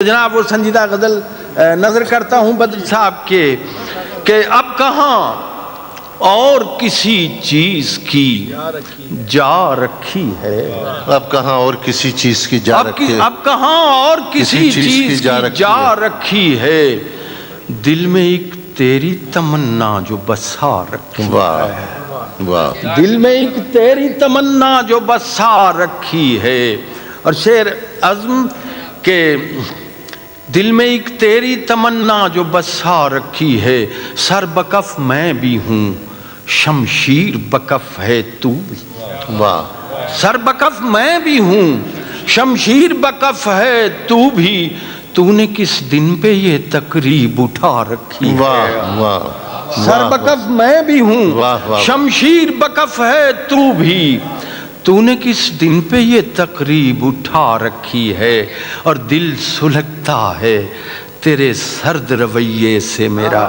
جناب وہ سنجیدہ غزل نظر کرتا ہوں بدر صاحب کے کہ اب کہاں اور کسی چیز کی جا رکھی ہے، اب کہاں اور کسی چیز کی جا رکھی ہے، اب کہاں اور کسی چیز کی جا رکھی ہے، دل میں ایک تیری تمنا جو بسا رکھی ہے، دل میں ایک تیری تمنا جو بسا رکھی ہے۔ اور شعر عزم کہ دل میں ایک تیری تمنا جو بسا رکھی ہے، سر بکف میں بھی ہوں شمشیر بکف ہے تو بھی، سر بکف میں بھی ہوں شمشیر بکف ہے تو بھی، تو نے کس دن پہ یہ تقریب اٹھا رکھی ہے، سر بکف میں بھی ہوں شمشیر بکف ہے تو بھی، تو نے کس دن پہ یہ تقریب اٹھا رکھی ہے، اور دل سلگتا ہے تیرے سرد رویے سے میرا،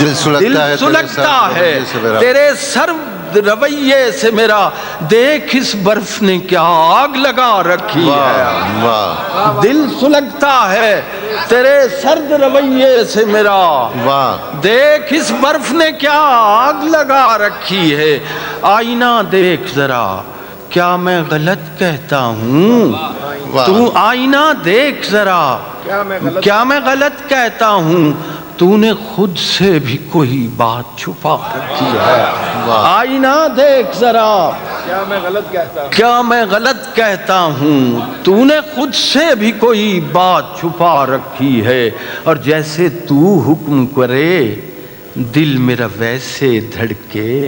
دل سلگتا ہے تیرے سرد رویے سے میرا، دیکھ اس برف نے کیا آگ لگا رکھی ہے، دل سلگتا ہے تیرے سرد رویے سے میرا، دیکھ اس برف نے کیا آگ لگا رکھی ہے، آئینہ دیکھ ذرا کیا میں غلط کہتا ہوں، تو آئینہ دیکھ ذرا کیا میں غلط کہتا ہوں، تو نے خود سے بھی کوئی بات چھپا رکھی ہے، آئینہ دیکھ ذرا کیا میں غلط کہتا ہوں، تو نے خود سے بھی کوئی بات چھپا رکھی ہے، اور جیسے تو حکم کرے دل میرا ویسے دھڑکے،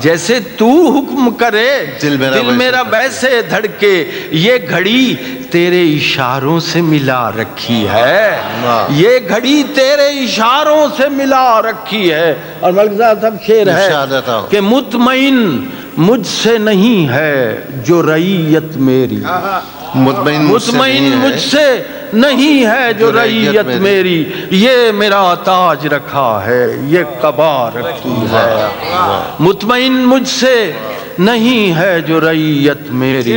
جیسے تو حکم کرے دل میرا ویسے دھڑکے، یہ گھڑی تیرے اشاروں سے ملا رکھی ہے، یہ گھڑی تیرے اشاروں سے ملا رکھی ہے۔ اور ملک صاحب شعر ہے کہ مطمئن مجھ سے نہیں ہے جو رعیت میری، مطمئن مجھ سے نہیں ہے جو رعیت میری، یہ میرا تاج رکھا ہے یہ قبا رکھی ہے، مطمئن مجھ سے نہیں ہے جو رعیت میری،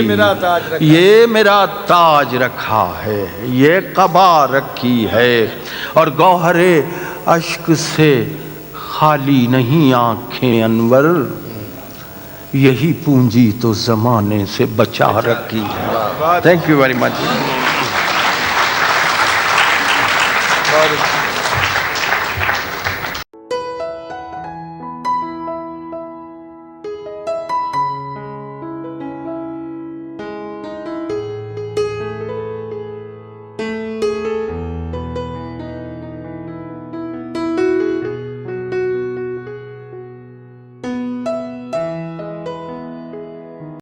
یہ میرا تاج رکھا ہے یہ قبا رکھی ہے، اور گوہر اشک سے خالی نہیں آنکھیں انور، یہی پونجی تو زمانے سے بچا رکھی ہے۔ Thank you very much.